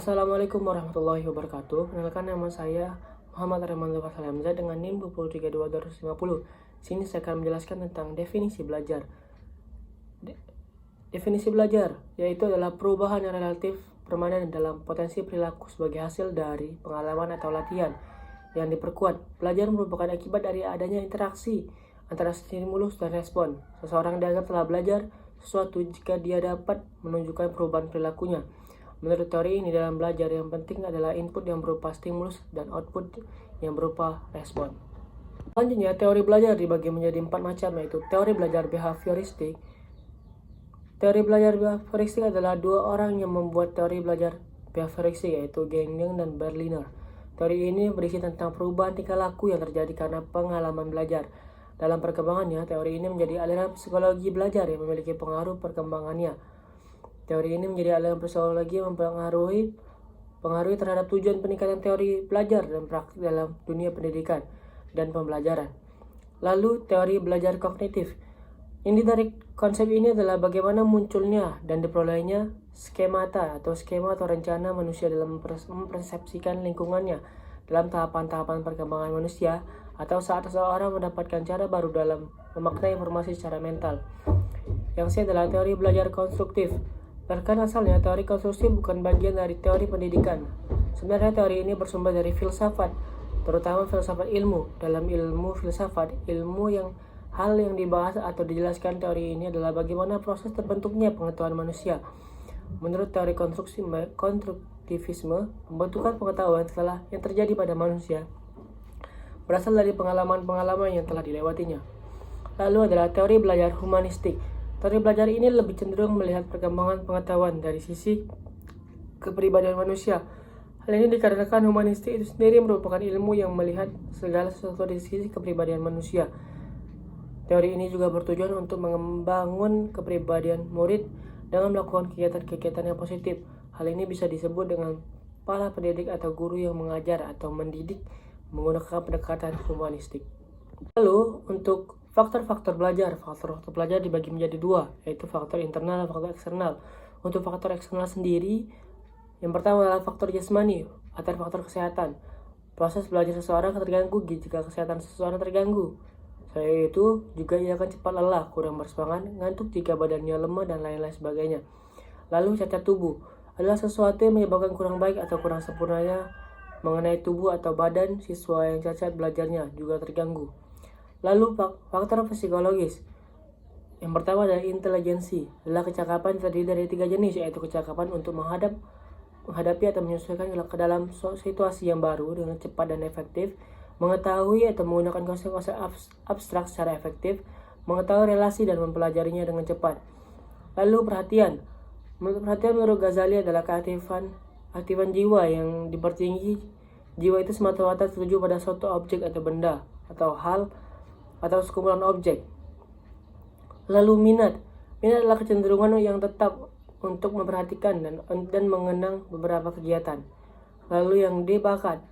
Assalamualaikum warahmatullahi wabarakatuh. Kenalkan, nama saya Muhammad Arman Salamza dengan NIM 23250. Sini saya akan menjelaskan tentang definisi belajar. Definisi belajar yaitu adalah perubahan yang relatif permanen dalam potensi perilaku sebagai hasil dari pengalaman atau latihan yang diperkuat. Belajar merupakan akibat dari adanya interaksi antara stimulus dan respon. Seseorang dianggap telah belajar sesuatu jika dia dapat menunjukkan perubahan perilakunya. Menurut teori ini, dalam belajar yang penting adalah input yang berupa stimulus dan output yang berupa respon. Selanjutnya, teori belajar dibagi menjadi 4 macam, yaitu teori belajar behavioristik. Teori belajar behavioristik adalah dua orang yang membuat teori belajar behavioristik, yaitu Gagnon dan Berliner. Teori ini berisi tentang perubahan tingkah laku yang terjadi karena pengalaman belajar. Dalam perkembangannya, teori ini menjadi aliran psikologi belajar yang memiliki pengaruh perkembangannya. Teori ini menjadi aliran psikologi yang mempengaruhi terhadap tujuan peningkatan teori belajar dan praktik dalam dunia pendidikan dan pembelajaran. Lalu, teori belajar kognitif. Inti dari konsep ini adalah bagaimana munculnya dan diperolehnya skema atau rencana manusia dalam mempersepsikan lingkungannya dalam tahapan-tahapan perkembangan manusia, atau saat seseorang mendapatkan cara baru dalam memaknai informasi secara mental. Yang C adalah teori belajar konstruktif. Bahkan asalnya, teori konstruksi bukan bagian dari teori pendidikan. Sebenarnya teori ini bersumber dari filsafat, terutama filsafat ilmu. Dalam ilmu filsafat, hal yang dibahas atau dijelaskan teori ini adalah bagaimana proses terbentuknya pengetahuan manusia. Menurut teori konstruktivisme, pembentukan pengetahuan yang terjadi pada manusia berasal dari pengalaman-pengalaman yang telah dilewatinya. Lalu adalah teori belajar humanistik. Teori belajar ini lebih cenderung melihat perkembangan pengetahuan dari sisi kepribadian manusia. Hal ini dikarenakan humanistik itu sendiri merupakan ilmu yang melihat segala sesuatu dari sisi kepribadian manusia. Teori ini juga bertujuan untuk membangun kepribadian murid dengan melakukan kegiatan-kegiatan yang positif. Hal ini bisa disebut dengan para pendidik atau guru yang mengajar atau mendidik menggunakan pendekatan humanistik. Lalu, untuk faktor-faktor belajar dibagi menjadi dua, yaitu faktor internal dan faktor eksternal. Untuk faktor eksternal sendiri, yang pertama adalah faktor jasmani atau faktor kesehatan. Proses belajar seseorang akan terganggu jika kesehatan seseorang terganggu. Selain itu, juga ia akan cepat lelah, kurang bersemangat, ngantuk jika badannya lemah, dan lain-lain sebagainya. Lalu, cacat tubuh adalah sesuatu yang menyebabkan kurang baik atau kurang sempurnanya mengenai tubuh atau badan siswa yang cacat belajarnya juga terganggu. Lalu, faktor psikologis. Yang pertama adalah intelijensi. Adalah kecakapan terdiri dari 3 jenis, yaitu kecakapan untuk menghadapi atau menyesuaikan ke dalam situasi yang baru dengan cepat dan efektif, mengetahui atau menggunakan konsep-konsep abstrak secara efektif, mengetahui relasi dan mempelajarinya dengan cepat. Lalu, perhatian. Menurut Ghazali adalah aktifan jiwa yang dipertinggi. Jiwa itu semata-mata tertuju pada suatu objek atau benda atau hal atau sekumpulan objek. Lalu, minat adalah kecenderungan yang tetap untuk memperhatikan dan mengenang beberapa kegiatan. Lalu yang D, bakat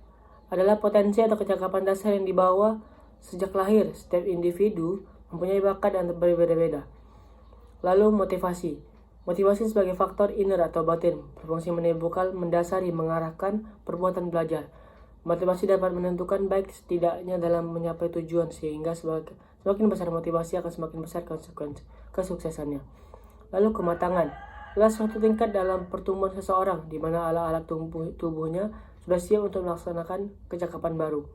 adalah potensi atau kecakapan dasar yang dibawa sejak lahir. Setiap individu mempunyai bakat dan berbeda-beda. Lalu, motivasi sebagai faktor inner atau batin, berfungsi menimbulkan, mendasari, mengarahkan perbuatan belajar. Motivasi dapat menentukan baik setidaknya dalam mencapai tujuan, sehingga semakin besar motivasi akan semakin besar kesuksesannya. Lalu, kematangan adalah suatu tingkat dalam pertumbuhan seseorang di mana alat-alat tubuhnya sudah siap untuk melaksanakan kecakapan baru.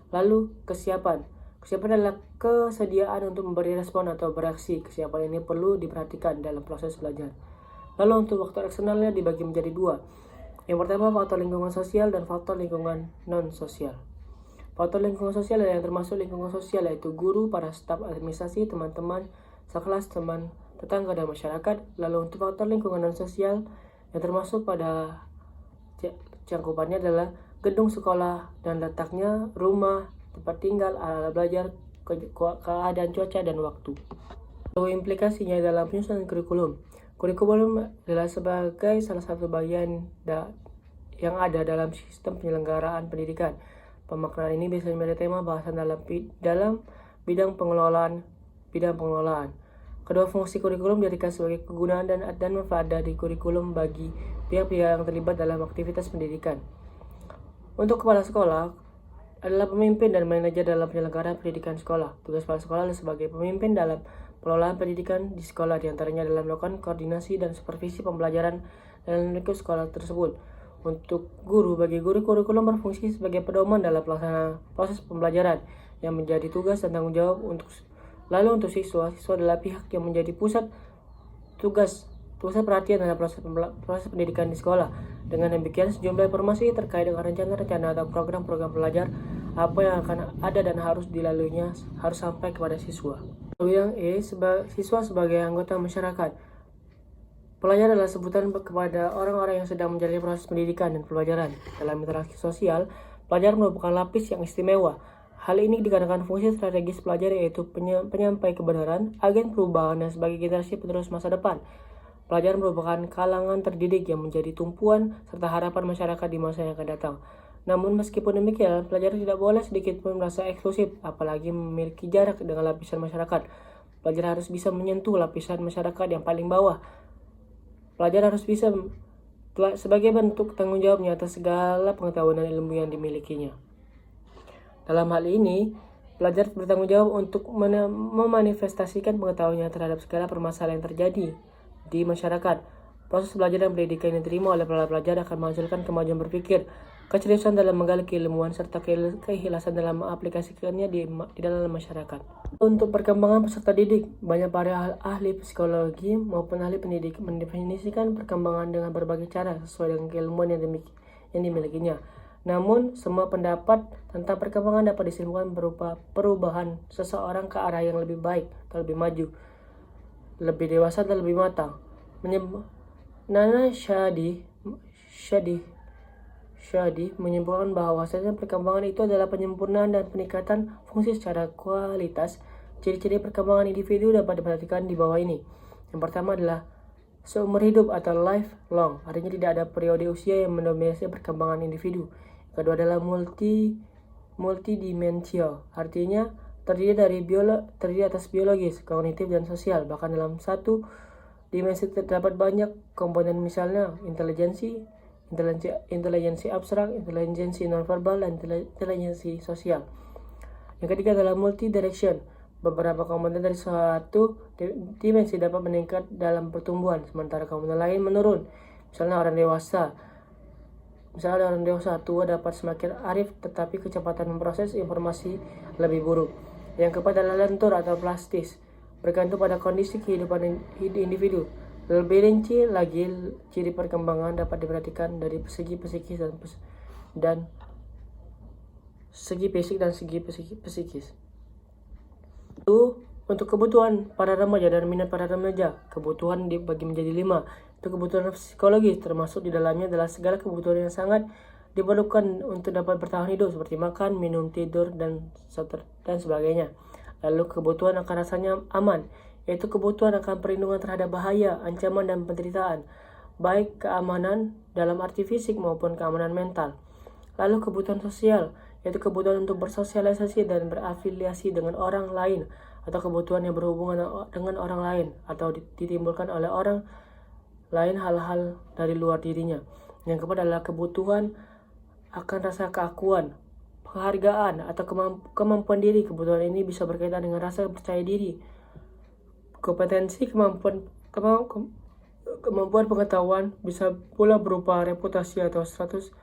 Lalu, kesiapan adalah kesediaan untuk memberi respon atau bereaksi. Kesiapan ini perlu diperhatikan dalam proses belajar. Lalu, untuk faktor eksternalnya dibagi menjadi dua. Yang pertama, faktor lingkungan sosial dan faktor lingkungan non-sosial. Faktor lingkungan sosial adalah yang termasuk lingkungan sosial, yaitu guru, para staf administrasi, teman-teman sekelas, teman, tetangga, dan masyarakat. Lalu, untuk faktor lingkungan non-sosial yang termasuk pada cangkupannya adalah gedung sekolah dan letaknya, rumah, tempat tinggal, alat belajar, keadaan cuaca, dan waktu. Lalu, implikasinya dalam penyusunan kurikulum. Kurikulum adalah sebagai salah satu bagian yang ada dalam sistem penyelenggaraan pendidikan. Pemaknaan ini biasanya menjadi tema bahasan dalam bidang pengelolaan. Kedua fungsi kurikulum dijadikan sebagai kegunaan dan manfaat dari kurikulum bagi pihak-pihak yang terlibat dalam aktivitas pendidikan. Untuk kepala sekolah adalah pemimpin dan manajer dalam penyelenggaraan pendidikan sekolah. Tugas kepala sekolah adalah sebagai pemimpin dalam pengelolaan pendidikan di sekolah, diantaranya dalam melakukan koordinasi dan supervisi pembelajaran dalam lingkup sekolah tersebut. Untuk guru, bagi guru kurikulum berfungsi sebagai pedoman dalam pelaksanaan proses pembelajaran yang menjadi tugas dan tanggung jawab Lalu untuk siswa adalah pihak yang menjadi pusat perhatian dalam proses pendidikan di sekolah. Dengan demikian, sejumlah informasi terkait dengan rencana-rencana atau program-program belajar apa yang akan ada dan harus dilaluinya harus sampai kepada siswa. Lalu yang siswa sebagai anggota masyarakat. Pelajar adalah sebutan kepada orang-orang yang sedang menjalani proses pendidikan dan pembelajaran. Dalam interaksi sosial, pelajar merupakan lapis yang istimewa. Hal ini dikarenakan fungsi strategis pelajar, yaitu penyampai kebenaran, agen perubahan, dan sebagai generasi penerus masa depan. Pelajar merupakan kalangan terdidik yang menjadi tumpuan serta harapan masyarakat di masa yang akan datang. Namun meskipun demikian, pelajar tidak boleh sedikit pun merasa eksklusif, apalagi memiliki jarak dengan lapisan masyarakat. Pelajar harus bisa menyentuh lapisan masyarakat yang paling bawah. Pelajar harus bisa sebagai bentuk tanggung jawabnya atas segala pengetahuan dan ilmu yang dimilikinya. Dalam hal ini, pelajar bertanggung jawab untuk memanifestasikan pengetahuannya terhadap segala permasalahan yang terjadi di masyarakat. Proses belajar dan pendidikan yang diterima oleh para pelajar akan menghasilkan kemajuan berpikir, keseriusan dalam menggali keilmuan, serta keikhlasan dalam mengaplikasikannya di dalam masyarakat. Untuk perkembangan peserta didik, banyak para ahli psikologi maupun ahli pendidik mendefinisikan perkembangan dengan berbagai cara sesuai dengan keilmuan yang dimilikinya. Namun, semua pendapat tentang perkembangan dapat disimpulkan berupa perubahan seseorang ke arah yang lebih baik atau lebih maju, lebih dewasa dan lebih matang. Nana Shadi menyimpulkan bahwa perkembangan itu adalah penyempurnaan dan peningkatan fungsi secara kualitas. Ciri-ciri perkembangan individu dapat diperhatikan di bawah ini. Yang pertama adalah seumur hidup atau lifelong, artinya tidak ada periode usia yang mendominasi perkembangan individu. Kedua adalah multidimensional, artinya terdiri atas biologis, kognitif, dan sosial. Bahkan dalam satu dimensi terdapat banyak komponen, misalnya intelijensi abstrak, intelijensi nonverbal, dan intelijensi sosial. Yang ketiga adalah multidirection. Beberapa komponen dari suatu dimensi dapat meningkat dalam pertumbuhan, sementara komponen lain menurun. Misalnya orang dewasa tua dapat semakin arif, tetapi kecepatan memproses informasi lebih buruk. Yang keempat adalah lentur atau plastis, bergantung pada kondisi kehidupan individu. Lebih rinci lagi, ciri perkembangan dapat diperhatikan dari segi psikis dan segi fisik dan segi psikis. Untuk kebutuhan para remaja dan minat para remaja, kebutuhan dibagi menjadi 5. Untuk kebutuhan psikologis, termasuk di dalamnya adalah segala kebutuhan yang sangat diperlukan untuk dapat bertahan hidup, seperti makan, minum, tidur, dan sebagainya. Lalu kebutuhan akan rasanya aman, yaitu kebutuhan akan perlindungan terhadap bahaya, ancaman, dan penderitaan, baik keamanan dalam arti fisik maupun keamanan mental. Lalu kebutuhan sosial, yaitu kebutuhan untuk bersosialisasi dan berafiliasi dengan orang lain, atau kebutuhan yang berhubungan dengan orang lain atau ditimbulkan oleh orang lain hal-hal dari luar dirinya. Yang keempat adalah kebutuhan akan rasa keakuan, penghargaan, atau kemampuan diri. Kebutuhan ini bisa berkaitan dengan rasa percaya diri, kompetensi, kemampuan pengetahuan, bisa pula berupa reputasi atau status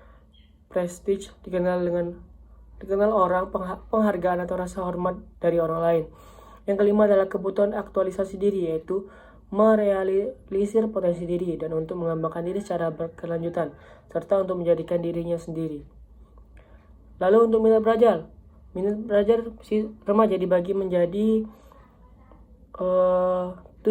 prestige, dikenal orang, penghargaan atau rasa hormat dari orang lain. Yang kelima adalah kebutuhan aktualisasi diri, yaitu merealisir potensi diri dan untuk mengembangkan diri secara berkelanjutan, serta untuk menjadikan dirinya sendiri. Lalu untuk minat belajar si remaja dibagi menjadi 7.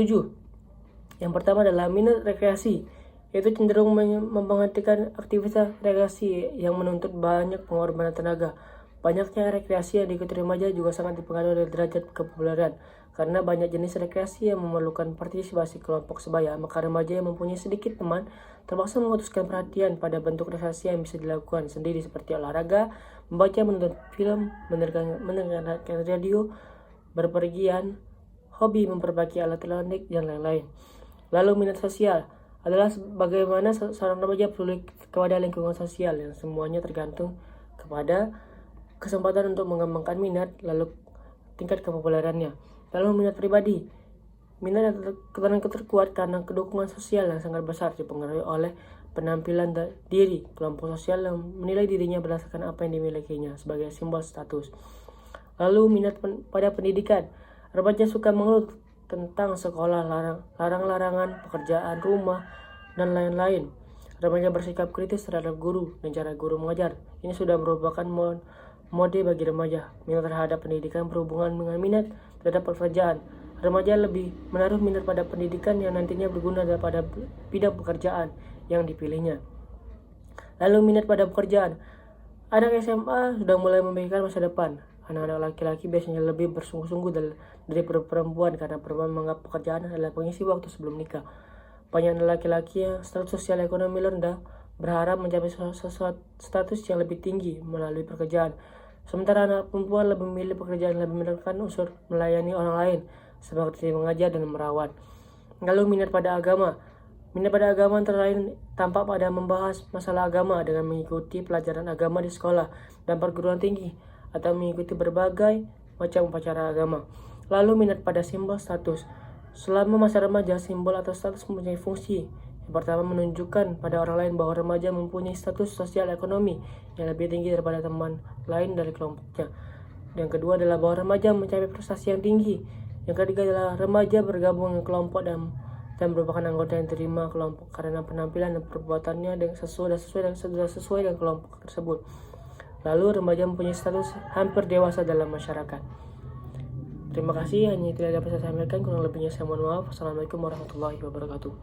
Yang pertama adalah minat rekreasi, yaitu cenderung memperhatikan aktivitas rekreasi yang menuntut banyak pengorbanan tenaga. Banyaknya rekreasi yang diikuti remaja juga sangat dipengaruhi oleh derajat kepopuleran. Karena banyak jenis rekreasi yang memerlukan partisipasi kelompok sebaya, maka remaja yang mempunyai sedikit teman terpaksa memutuskan perhatian pada bentuk rekreasi yang bisa dilakukan sendiri, seperti olahraga, membaca, menonton film, mendengarkan radio, berpergian, hobi, memperbaiki alat elektronik, dan lain-lain. Lalu minat sosial adalah bagaimana seorang remaja peduli kepada lingkungan sosial, yang semuanya tergantung kepada kesempatan untuk mengembangkan minat, lalu tingkat kepopulerannya. Lalu minat pribadi. Minat adalah terkuat karena dukungan sosial yang sangat besar, dipengaruhi oleh penampilan diri. Kelompok sosial yang menilai dirinya berdasarkan apa yang dimilikinya sebagai simbol status. Lalu minat pada pendidikan. Remaja suka mengeluh tentang sekolah, larangan, pekerjaan rumah, dan lain-lain. Remaja bersikap kritis terhadap guru dan cara guru mengajar. Ini sudah merupakan mode bagi remaja. Minat terhadap pendidikan berhubungan dengan minat terhadap pekerjaan. Remaja lebih menaruh minat pada pendidikan yang nantinya berguna pada bidang pekerjaan yang dipilihnya. Lalu minat pada pekerjaan. Anak SMA sudah mulai memikirkan masa depan. Anak-anak laki-laki biasanya lebih bersungguh-sungguh dari perempuan karena perempuan menganggap pekerjaan adalah pengisi waktu sebelum nikah. Banyak laki-laki yang status sosial ekonomi rendah berharap mencapai status yang lebih tinggi melalui pekerjaan. Sementara anak perempuan lebih memilih pekerjaan yang lebih menekankan unsur melayani orang lain, seperti mengajar dan merawat. Lalu minat pada agama. Minat pada agama antara lain tampak pada membahas masalah agama dengan mengikuti pelajaran agama di sekolah dan perguruan tinggi, atau mengikuti berbagai macam upacara agama. Lalu minat pada simbol status. Selama masa remaja, simbol atau status mempunyai fungsi. Yang pertama, menunjukkan pada orang lain bahwa remaja mempunyai status sosial ekonomi yang lebih tinggi daripada teman lain dari kelompoknya. Yang kedua adalah bahwa remaja mencapai prestasi yang tinggi. Yang ketiga adalah remaja bergabung dengan kelompok dan merupakan anggota yang diterima kelompok karena penampilan dan perbuatannya sesuai dengan kelompok tersebut. Lalu remaja mempunyai status hampir dewasa dalam masyarakat. Terima kasih, hanya tidak dapat saya sampaikan, kurang lebihnya saya mohon maaf. Assalamualaikum warahmatullahi wabarakatuh.